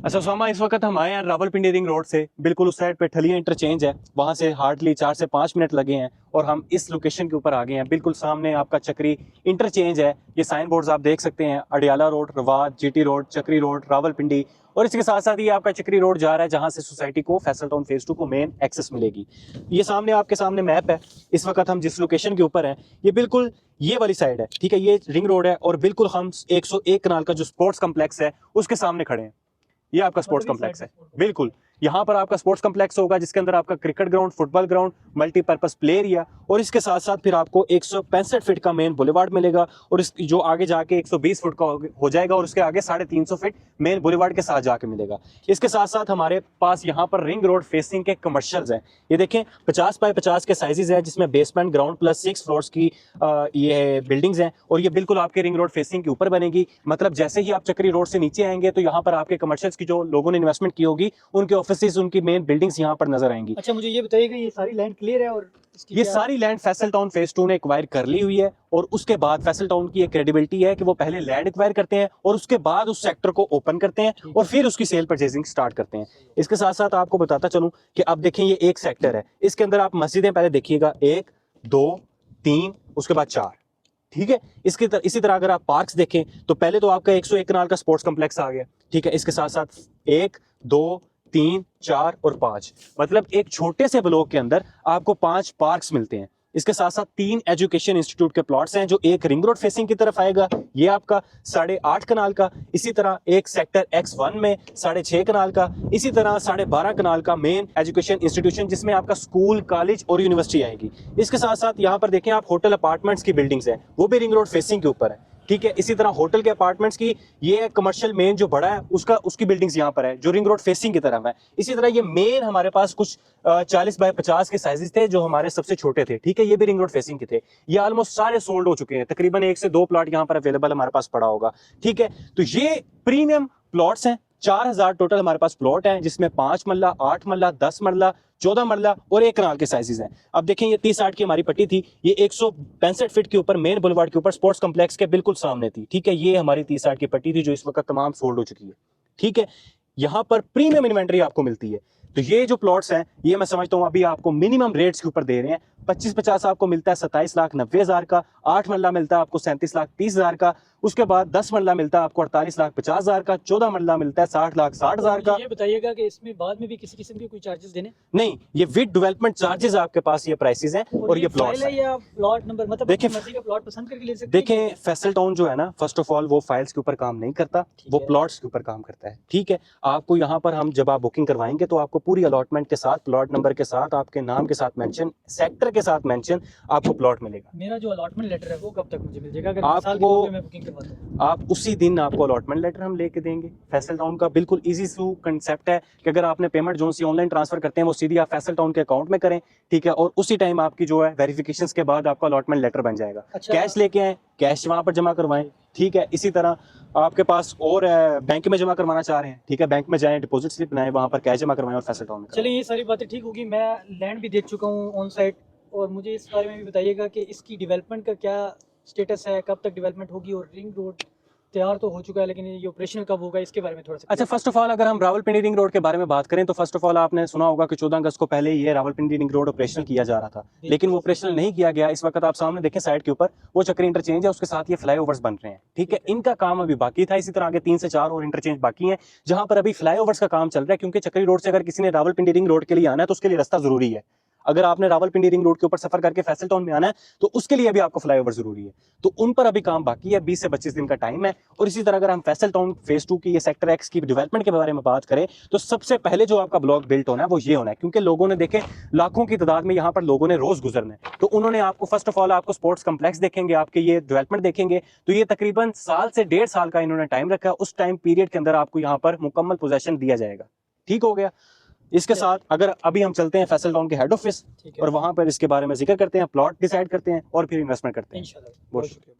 अच्छा सोमा, इस वक्त हम आए हैं रावलपिंडी रिंग रोड से, बिल्कुल उस साइड पे ठलिया इंटरचेंज है, वहां से हार्डली 4 से 5 मिनट लगे हैं और हम इस लोकेशन के ऊपर आ गए हैं। बिल्कुल सामने आपका चक्री इंटरचेंज है। ये साइन बोर्ड्स आप देख सकते हैं, अडियाला रोड, रवाद, जीटी रोड, चक्री रोड, रावलपिंडी। और इसके साथ साथ ये आपका चक्री रोड जा रहा है जहां से सोसाइटी को फैसल टाउन फेज 2 को मेन एक्सेस मिलेगी। ये सामने आपके सामने मैप है। इस वक्त हम जिस लोकेशन के ऊपर हैं ये बिल्कुल ये वाली साइड है, ठीक है। ये रिंग रोड है और बिल्कुल हम 101 कनाल का जो स्पोर्ट्स कम्प्लेक्स है उसके सामने खड़े हैं। ये आपका स्पोर्ट्स कॉम्प्लेक्स है, बिल्कुल यहाँ पर आपका स्पोर्ट्स कॉम्प्लेक्स होगा जिसके अंदर आपका cricket ground, football ground, multipurpose play area और इसके साथ साथ फिर आपको 165 फीट का मेन बुलेवार्ड मिलेगा और इस जो आगे जाके 120 फुट का हो जाएगा और उसके आगे 350 फीट मेन बुलेवार्ड के साथ जाके मिलेगा। इसके साथ साथ हमारे पास यहाँ पर रिंग रोड फेसिंग के कमर्शियल्स हैं। ये देखें 50 बाय 50 के साइजेस हैं जिसमें बेसमेंट, ग्राउंड प्लस 6 फ्लोर्स की ये बिल्डिंग्स हैं और ये बिल्कुल आपके रिंग रोड फेसिंग के ऊपर बनेगी। मतलब जैसे ही आप चक्री रोड से नीचे आएंगे तो यहाँ पर आपके कमर्शियल्स की जो लोगों ने इन्वेस्टमेंट की होगी उनके ऑफिसेज, उनकी मेन बिल्डिंग्स यहाँ पर नजर आएंगी। अच्छा, मुझे ये बताइएगा ये सारी लैंड क्लियर है और ये सारी लैंड फैसल टाउन फेज 2 ने एक्वायर कर ली हुई है और उसके बाद फैसल टाउन की एक क्रेडिबिलिटी है कि वो पहले लैंड एक्वायर करते हैं और उसके बाद उस सेक्टर को ओपन करते हैं और फिर उसकी सेल परचेजिंग स्टार्ट करते हैं। इसके साथ साथ आपको बताता चलूं कि अब देखें ये एक सेक्टर है, इसके अंदर आप मस्जिदें पहले देखिएगा 1 2 3 उसके बाद 4, ठीक है। इसी तरह अगर आप पार्क्स देखें तो पहले तो आपका 101 कनाल का स्पोर्ट्स कॉम्प्लेक्स आ गया, ठीक है। इसके साथ साथ 1 2 3 4 और 5, मतलब एक छोटे से ब्लॉक के अंदर आपको 5 पार्क्स मिलते हैं। इसके साथ साथ 3 एजुकेशन इंस्टीट्यूट के प्लॉट्स हैं जो एक रिंग रोड फेसिंग की तरफ आएगा, ये आपका 8.5 कनाल का। इसी तरह एक सेक्टर X1 में 6.5 कनाल का, इसी तरह 12.5 कनाल का मेन एजुकेशन इंस्टीट्यूशन जिसमें आपका स्कूल, कॉलेज और यूनिवर्सिटी आएगी। इसके साथ साथ यहाँ पर देखें आप होटल अपार्टमेंट्स की बिल्डिंग्स हैं, वो भी रिंग रोड फेसिंग के ऊपर है, ठीक है। इसी तरह होटल के अपार्टमेंट्स की ये कमर्शियल मेन जो बड़ा है उसकी बिल्डिंग्स यहाँ पर है जो रिंग रोड फेसिंग की तरफ है। इसी तरह ये मेन हमारे पास कुछ 40 बाय 50 के साइजेस थे जो हमारे सबसे छोटे थे, ठीक है। ये भी रिंग रोड फेसिंग के थे। ये ऑलमोस्ट सारे सोल्ड हो चुके हैं, तकरीबन 1 से 2 प्लॉट यहाँ पर अवेलेबल हमारे पास पड़ा होगा, ठीक है। तो ये प्रीमियम प्लॉट्स हैं, 4000 टोटल हमारे पास प्लॉट हैं जिसमें 5 मरला, 8 मरला, 10 मरला, 14 मरला और 1 कनाल के साइजेस हैं। अब देखें ये 30-60 की हमारी पट्टी थी, ये 165 फीट के ऊपर मेन बुलेवार्ड के ऊपर स्पोर्ट्स कॉम्प्लेक्स के बिल्कुल सामने थी, ठीक है। ये हमारी 30-60 की पट्टी थी जो इस वक्त तमाम सोल्ड हो चुकी है, ठीक है। यहाँ पर प्रीमियम इन्वेंट्री आपको मिलती है। तो ये जो प्लॉट्स हैं ये मैं समझता हूँ अभी आपको मिनिमम रेट्स के ऊपर दे रहे हैं। 25-50 आपको मिलता है 27,90,000 का, 8 मरला मिलता है आपको 37,30,000 का, उसके बाद 10 मरला मिलता है आपको 48,50,000 का, 14 मरला मिलता है 60,60,000 का। ये बताइएगा कि इसमें बाद में भी किसी किस्म के कोई चार्जेस देने? नहीं, ये विद डेवलपमेंट चार्जेस आपके पास ये प्राइसेस हैं और ये प्लॉट्स है या प्लॉट नंबर, मतलब देखिए मर्जी का प्लॉट पसंद करके ले सकते हैं। देखें फैसल टाउन जो है ना, फर्स्ट ऑफ ऑल वो फाइल्स के ऊपर काम नहीं करता, वो प्लॉट्स के ऊपर काम करता है, ठीक है। आपको यहाँ पर हम जब आप बुकिंग करवाएंगे तो आपको पूरी अलॉटमेंट के साथ, प्लॉट नंबर के साथ, आपके नाम के साथ मेंशन, सेक्टर के साथ मेंशन आपको प्लॉट मिलेगा। मेरा जो अलॉटमेंट लेटर है वो कब तक मुझे मिल जाएगा अगर आपको मैं बुकिंग करवाता हूं? आप उसी दिन आपको अलॉटमेंट लेटर हम लेके देंगे। फैसल टाउन का बिल्कुल इजी सू कंसेप्ट है कि अगर आपने पेमेंट जो सी ऑनलाइन ट्रांसफर करते हैं वो सीधी आप फैसल टाउन के अकाउंट में करें, ठीक है। और उसी टाइम आपकी जो है वेरिफिकेशंस के बाद आपका अलॉटमेंट लेटर बन जाएगा। अच्छा। कैश लेके आए, कैश वहां पर जमा करवाएं, ठीक है। इसी तरह आपके पास और बैंक में जमा करवाना चाह रहे हैं, ठीक है, बैंक में जाएं, डिपॉजिट स्लिप बनाएं, वहां पर कैश जमा करवाएं और फैसल टाउन में। चलिए ये सारी बातें ठीक होगी। मैं लैंड भी देख चुका हूँ ऑन साइट, और मुझे इस बारे में भी बताइएगा कि इसकी डेवलपमेंट का क्या स्टेटस है, कब तक डेवलपमेंट होगी। और रिंग रोड तैयार तो हो चुका है लेकिन ये ऑपरेशनल कब होगा इसके बारे में थोड़ा सा। अच्छा, फर्स्ट ऑफ ऑल अगर हम रावलपिंडी रिंग रोड के बारे में बात करें तो फर्स्ट ऑफ ऑल आपने सुना होगा कि 14 अगस्त को पहले ये रावलपिंडी रिंग रोड ऑपरेशनल किया जा रहा था, लेकिन वो ऑपरेशनल नहीं किया गया। इस वक्त आप सामने देखें साइड के ऊपर वो चक्री इंटरचेंज है, उसके साथ ये फ्लाईओवर्स बन रहे हैं, ठीक है। इनका काम अभी बाकी था। इसी तरह आगे 3 से 4 और इंटरचेंज बाकी हैं जहां पर अभी फ्लाईओवर्स का काम चल रहा है, क्योंकि चक्री रोड से अगर किसी ने रावलपिंडी रिंग रोड के लिए आना है तो उसके लिए रास्ता जरूरी है। अगर आपने रावलपिंडी रिंग रोड के ऊपर सफर करके फैसल टाउन में आना है तो उसके लिए भी आपको फ्लाईओवर जरूरी है, तो उन पर अभी काम बाकी है। 20 से 25 दिन का टाइम है। और इसी तरह अगर हम फैसल टाउन फेज 2 की, ये सेक्टर एक्स की डेवलपमेंट के बारे में बात करें तो सबसे पहले जो आपका ब्लॉक बिल्ट होना है वो ये होना है, क्योंकि लोगों ने देखे लाखों की तादाद में यहाँ पर लोगों ने रोज गुजरना है, तो उन्होंने आपको फर्स्ट ऑफ ऑल आपको स्पोर्ट्स कम्प्लेक्स देखेंगे, आपके ये डेवलपमेंट देखेंगे। तो ये तकरीबन साल से 1.5 साल का इन्होंने टाइम रखा है, उस टाइम पीरियड के अंदर आपको यहाँ पर मुकम्मल पोजेशन दिया जाएगा, ठीक हो गया। इसके साथ अगर अभी हम चलते हैं फैसल टाउन के हेड ऑफिस और वहां पर इसके बारे में जिक्र करते हैं, प्लॉट डिसाइड करते हैं और फिर इन्वेस्टमेंट करते हैं। इंशाल्लाह। बहुत शुक्रिया।